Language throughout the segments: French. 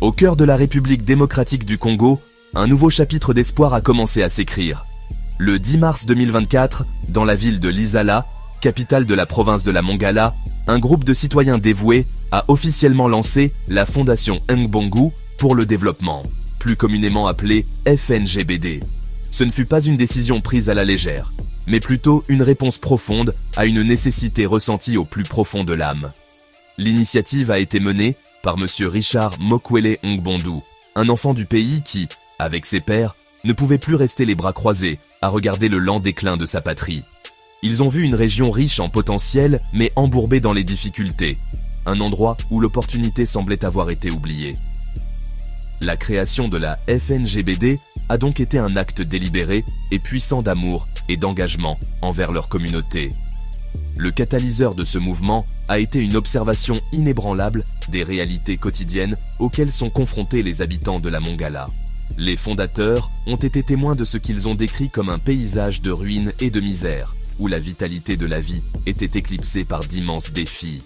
Au cœur de la République démocratique du Congo, un nouveau chapitre d'espoir a commencé à s'écrire. Le 10 mars 2024, dans la ville de Lisala, capitale de la province de la Mongala, un groupe de citoyens dévoués a officiellement lancé la Fondation Ngbangu pour le développement, plus communément appelée FNGBD. Ce ne fut pas une décision prise à la légère, mais plutôt une réponse profonde à une nécessité ressentie au plus profond de l'âme. L'initiative a été menée par M. Richard Mokwele Ngbandu, un enfant du pays qui, avec ses pairs, ne pouvait plus rester les bras croisés à regarder le lent déclin de sa patrie. Ils ont vu une région riche en potentiel, mais embourbée dans les difficultés, un endroit où l'opportunité semblait avoir été oubliée. La création de la FNGBD a donc été un acte délibéré et puissant d'amour et d'engagement envers leur communauté. Le catalyseur de ce mouvement a été une observation inébranlable des réalités quotidiennes auxquelles sont confrontés les habitants de la Mongala. Les fondateurs ont été témoins de ce qu'ils ont décrit comme un paysage de ruines et de misère, où la vitalité de la vie était éclipsée par d'immenses défis.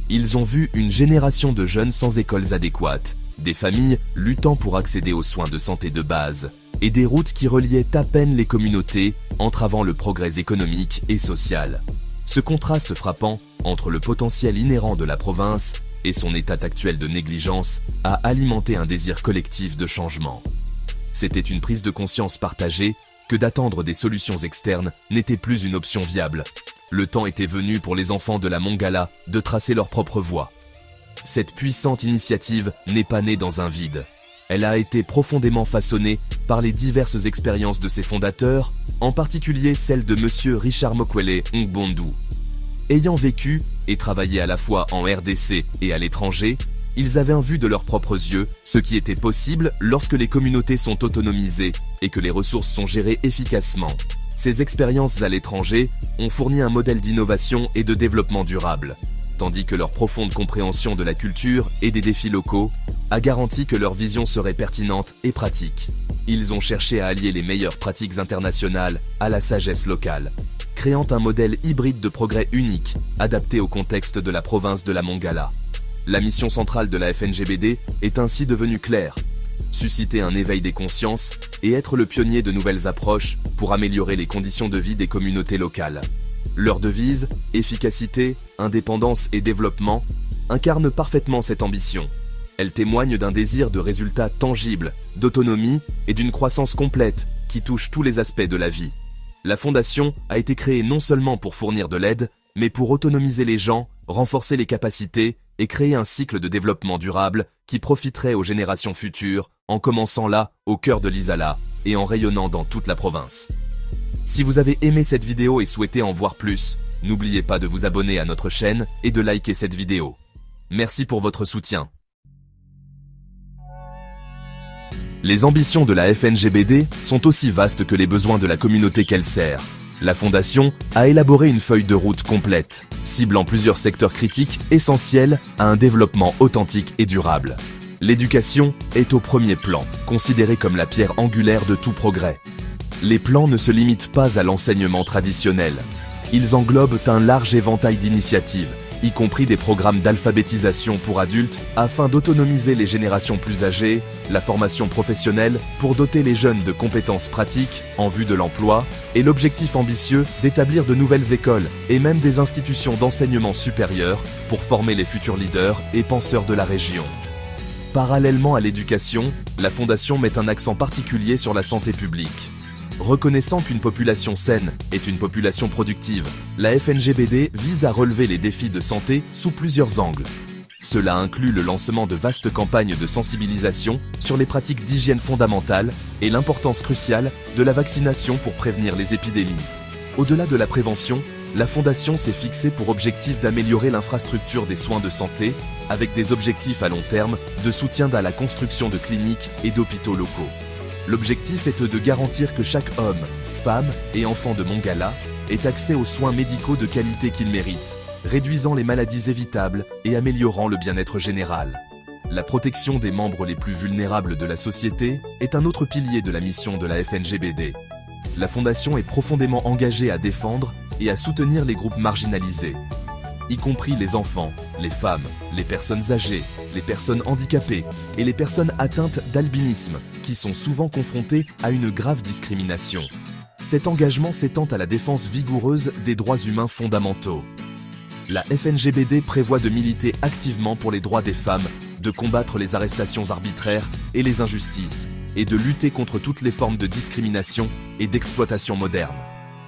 Ils ont vu une génération de jeunes sans écoles adéquates, des familles luttant pour accéder aux soins de santé de base, et des routes qui reliaient à peine les communautés, entravant le progrès économique et social. Ce contraste frappant entre le potentiel inhérent de la province et son état actuel de négligence a alimenté un désir collectif de changement. C'était une prise de conscience partagée que d'attendre des solutions externes n'était plus une option viable. Le temps était venu pour les enfants de la Mongala de tracer leur propre voie. Cette puissante initiative n'est pas née dans un vide. Elle a été profondément façonnée par les diverses expériences de ses fondateurs, en particulier celle de M. Richard Mokwele Ngbandu. Ayant vécu et travaillé à la fois en RDC et à l'étranger, ils avaient vu de leurs propres yeux ce qui était possible lorsque les communautés sont autonomisées et que les ressources sont gérées efficacement. Ces expériences à l'étranger ont fourni un modèle d'innovation et de développement durable, tandis que leur profonde compréhension de la culture et des défis locaux a garanti que leur vision serait pertinente et pratique. Ils ont cherché à allier les meilleures pratiques internationales à la sagesse locale, créant un modèle hybride de progrès unique, adapté au contexte de la province de la Mongala. La mission centrale de la FNGBD est ainsi devenue claire: susciter un éveil des consciences et être le pionnier de nouvelles approches pour améliorer les conditions de vie des communautés locales. Leur devise, efficacité, indépendance et développement, incarne parfaitement cette ambition. Elle témoigne d'un désir de résultats tangibles, d'autonomie et d'une croissance complète qui touche tous les aspects de la vie. La fondation a été créée non seulement pour fournir de l'aide, mais pour autonomiser les gens, renforcer les capacités et créer un cycle de développement durable qui profiterait aux générations futures, en commençant là, au cœur de Lisala, et en rayonnant dans toute la province. Si vous avez aimé cette vidéo et souhaitez en voir plus, n'oubliez pas de vous abonner à notre chaîne et de liker cette vidéo. Merci pour votre soutien. Les ambitions de la FNGBD sont aussi vastes que les besoins de la communauté qu'elle sert. La Fondation a élaboré une feuille de route complète, ciblant plusieurs secteurs critiques essentiels à un développement authentique et durable. L'éducation est au premier plan, considérée comme la pierre angulaire de tout progrès. Les plans ne se limitent pas à l'enseignement traditionnel. Ils englobent un large éventail d'initiatives, y compris des programmes d'alphabétisation pour adultes afin d'autonomiser les générations plus âgées, la formation professionnelle pour doter les jeunes de compétences pratiques en vue de l'emploi et l'objectif ambitieux d'établir de nouvelles écoles et même des institutions d'enseignement supérieur pour former les futurs leaders et penseurs de la région. Parallèlement à l'éducation, la Fondation met un accent particulier sur la santé publique. Reconnaissant qu'une population saine est une population productive, la FNGBD vise à relever les défis de santé sous plusieurs angles. Cela inclut le lancement de vastes campagnes de sensibilisation sur les pratiques d'hygiène fondamentales et l'importance cruciale de la vaccination pour prévenir les épidémies. Au-delà de la prévention, la Fondation s'est fixée pour objectif d'améliorer l'infrastructure des soins de santé avec des objectifs à long terme de soutien à la construction de cliniques et d'hôpitaux locaux. L'objectif est de garantir que chaque homme, femme et enfant de Mongala ait accès aux soins médicaux de qualité qu'il mérite, réduisant les maladies évitables et améliorant le bien-être général. La protection des membres les plus vulnérables de la société est un autre pilier de la mission de la FNGBD. La Fondation est profondément engagée à défendre et à soutenir les groupes marginalisés. y compris les enfants, les femmes, les personnes âgées, les personnes handicapées et les personnes atteintes d'albinisme, qui sont souvent confrontées à une grave discrimination. Cet engagement s'étend à la défense vigoureuse des droits humains fondamentaux. La FNGBD prévoit de militer activement pour les droits des femmes, de combattre les arrestations arbitraires et les injustices, et de lutter contre toutes les formes de discrimination et d'exploitation moderne.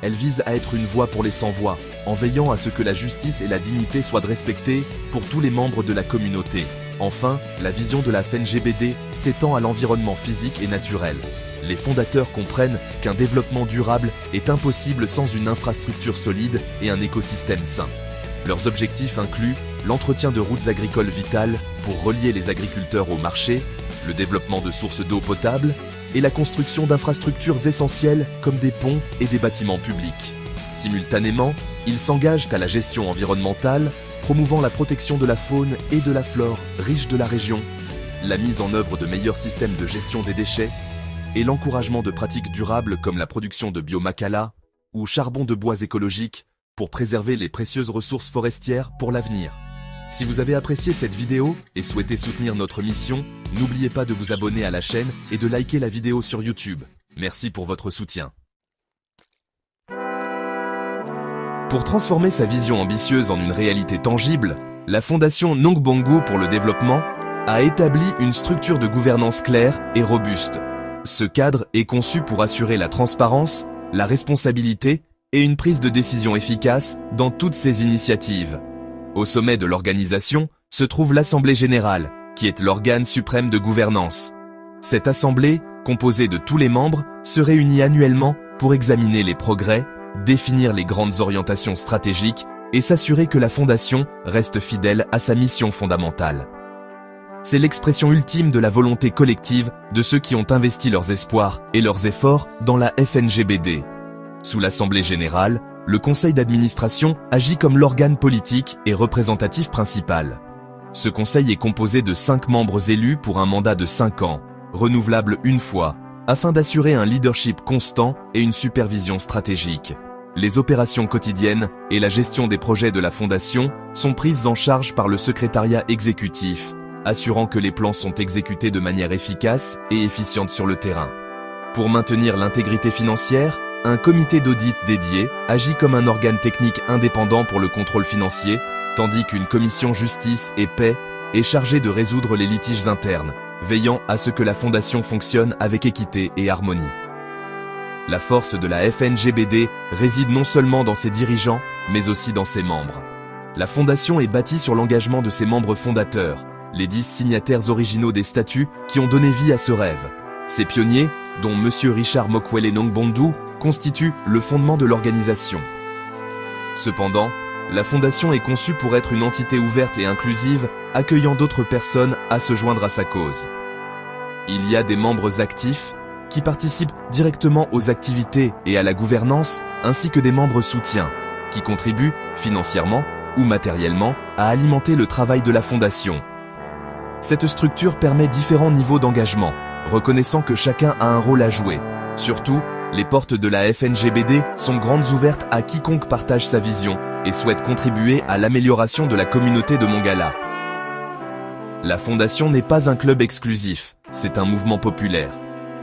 Elle vise à être une voix pour les sans-voix, en veillant à ce que la justice et la dignité soient respectées pour tous les membres de la communauté. Enfin, la vision de la FNGBD s'étend à l'environnement physique et naturel. Les fondateurs comprennent qu'un développement durable est impossible sans une infrastructure solide et un écosystème sain. Leurs objectifs incluent l'entretien de routes agricoles vitales pour relier les agriculteurs au marché, le développement de sources d'eau potable et la construction d'infrastructures essentielles comme des ponts et des bâtiments publics. Simultanément, ils s'engagent à la gestion environnementale, promouvant la protection de la faune et de la flore riches de la région, la mise en œuvre de meilleurs systèmes de gestion des déchets et l'encouragement de pratiques durables comme la production de biomakala ou charbon de bois écologique pour préserver les précieuses ressources forestières pour l'avenir. Si vous avez apprécié cette vidéo et souhaitez soutenir notre mission, n'oubliez pas de vous abonner à la chaîne et de liker la vidéo sur YouTube. Merci pour votre soutien. Pour transformer sa vision ambitieuse en une réalité tangible, la Fondation Nong Bongo pour le développement a établi une structure de gouvernance claire et robuste. Ce cadre est conçu pour assurer la transparence, la responsabilité et une prise de décision efficace dans toutes ses initiatives. Au sommet de l'organisation se trouve l'Assemblée générale, qui est l'organe suprême de gouvernance. Cette assemblée, composée de tous les membres, se réunit annuellement pour examiner les progrès, définir les grandes orientations stratégiques et s'assurer que la Fondation reste fidèle à sa mission fondamentale. C'est l'expression ultime de la volonté collective de ceux qui ont investi leurs espoirs et leurs efforts dans la FNGBD. Sous l'Assemblée générale, le conseil d'administration agit comme l'organe politique et représentatif principal. Ce conseil est composé de 5 membres élus pour un mandat de 5 ans, renouvelable une fois, afin d'assurer un leadership constant et une supervision stratégique. Les opérations quotidiennes et la gestion des projets de la Fondation sont prises en charge par le secrétariat exécutif, assurant que les plans sont exécutés de manière efficace et efficiente sur le terrain. Pour maintenir l'intégrité financière, un comité d'audit dédié agit comme un organe technique indépendant pour le contrôle financier, tandis qu'une commission justice et paix est chargée de résoudre les litiges internes, veillant à ce que la Fondation fonctionne avec équité et harmonie. La force de la FNGBD réside non seulement dans ses dirigeants, mais aussi dans ses membres. La Fondation est bâtie sur l'engagement de ses membres fondateurs, les 10 signataires originaux des statuts qui ont donné vie à ce rêve. Ces pionniers, dont M. Richard Mokwele Nongbondu, constituent le fondement de l'organisation. Cependant, la Fondation est conçue pour être une entité ouverte et inclusive, accueillant d'autres personnes à se joindre à sa cause. Il y a des membres actifs qui participent directement aux activités et à la gouvernance, ainsi que des membres soutiens, qui contribuent financièrement ou matériellement à alimenter le travail de la Fondation. Cette structure permet différents niveaux d'engagement, reconnaissant que chacun a un rôle à jouer. Surtout, les portes de la FNGBD sont grandes ouvertes à quiconque partage sa vision et souhaite contribuer à l'amélioration de la communauté de Mongala. La Fondation n'est pas un club exclusif, c'est un mouvement populaire.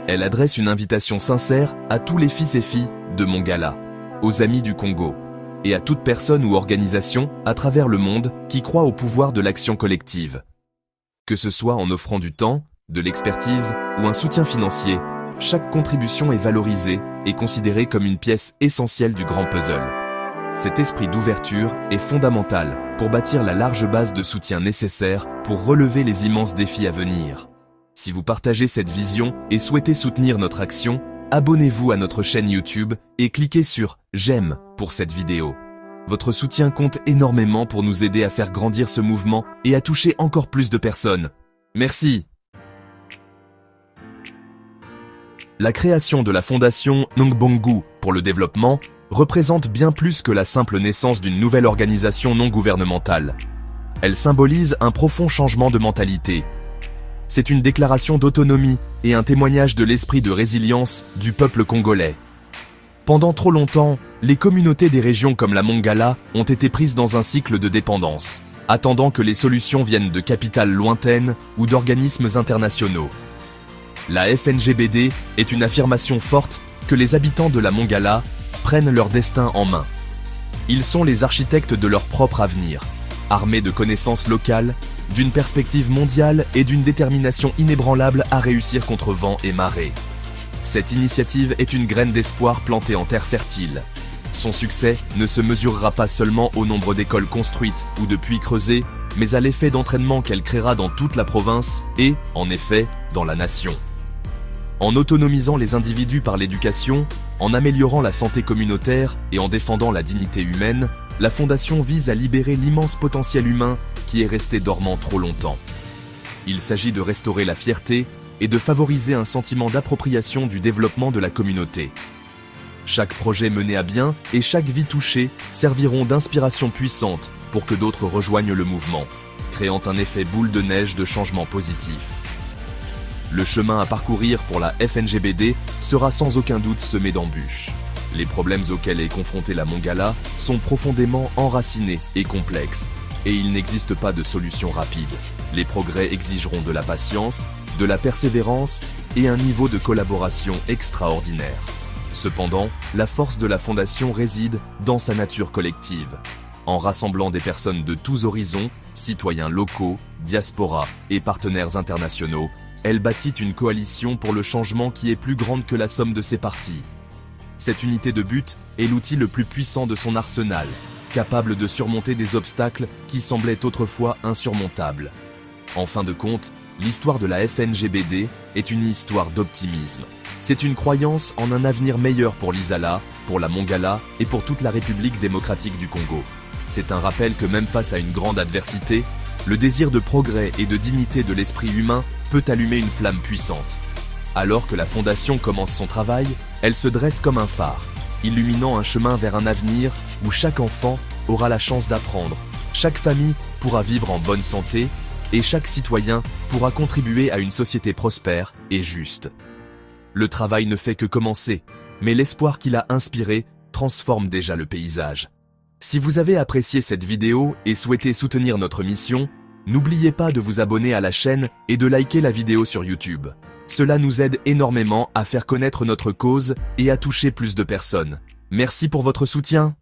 Elle adresse une invitation sincère à tous les fils et filles de Mongala, aux amis du Congo, et à toute personne ou organisation à travers le monde qui croit au pouvoir de l'action collective. Que ce soit en offrant du temps, de l'expertise ou un soutien financier, chaque contribution est valorisée et considérée comme une pièce essentielle du grand puzzle. Cet esprit d'ouverture est fondamental pour bâtir la large base de soutien nécessaire pour relever les immenses défis à venir. Si vous partagez cette vision et souhaitez soutenir notre action, abonnez-vous à notre chaîne YouTube et cliquez sur « J'aime » pour cette vidéo. Votre soutien compte énormément pour nous aider à faire grandir ce mouvement et à toucher encore plus de personnes. Merci. La création de la Fondation Nong Bongo pour le développement représente bien plus que la simple naissance d'une nouvelle organisation non gouvernementale. Elle symbolise un profond changement de mentalité. C'est une déclaration d'autonomie et un témoignage de l'esprit de résilience du peuple congolais. Pendant trop longtemps, les communautés des régions comme la Mongala ont été prises dans un cycle de dépendance, attendant que les solutions viennent de capitales lointaines ou d'organismes internationaux. La FNGBD est une affirmation forte que les habitants de la Mongala prennent leur destin en main. Ils sont les architectes de leur propre avenir, armés de connaissances locales, d'une perspective mondiale et d'une détermination inébranlable à réussir contre vent et marée. Cette initiative est une graine d'espoir plantée en terre fertile. Son succès ne se mesurera pas seulement au nombre d'écoles construites ou de puits creusés, mais à l'effet d'entraînement qu'elle créera dans toute la province et, en effet, dans la nation. En autonomisant les individus par l'éducation, en améliorant la santé communautaire et en défendant la dignité humaine, la Fondation vise à libérer l'immense potentiel humain qui est resté dormant trop longtemps. Il s'agit de restaurer la fierté et de favoriser un sentiment d'appropriation du développement de la communauté. Chaque projet mené à bien et chaque vie touchée serviront d'inspiration puissante pour que d'autres rejoignent le mouvement, créant un effet boule de neige de changement positif. Le chemin à parcourir pour la FNGBD sera sans aucun doute semé d'embûches. Les problèmes auxquels est confrontée la Mongala sont profondément enracinés et complexes, et il n'existe pas de solution rapide. Les progrès exigeront de la patience, de la persévérance et un niveau de collaboration extraordinaire. Cependant, la force de la Fondation réside dans sa nature collective. En rassemblant des personnes de tous horizons, citoyens locaux, diaspora et partenaires internationaux, elle bâtit une coalition pour le changement qui est plus grande que la somme de ses parties. Cette unité de but est l'outil le plus puissant de son arsenal, capable de surmonter des obstacles qui semblaient autrefois insurmontables. En fin de compte, l'histoire de la FNGBD est une histoire d'optimisme. C'est une croyance en un avenir meilleur pour l'Isala, pour la Mongala et pour toute la République démocratique du Congo. C'est un rappel que même face à une grande adversité, le désir de progrès et de dignité de l'esprit humain peut allumer une flamme puissante. Alors que la Fondation commence son travail, elle se dresse comme un phare, illuminant un chemin vers un avenir où chaque enfant aura la chance d'apprendre, chaque famille pourra vivre en bonne santé et chaque citoyen pourra contribuer à une société prospère et juste. Le travail ne fait que commencer, mais l'espoir qu'il a inspiré transforme déjà le paysage. Si vous avez apprécié cette vidéo et souhaitez soutenir notre mission, n'oubliez pas de vous abonner à la chaîne et de liker la vidéo sur YouTube. Cela nous aide énormément à faire connaître notre cause et à toucher plus de personnes. Merci pour votre soutien.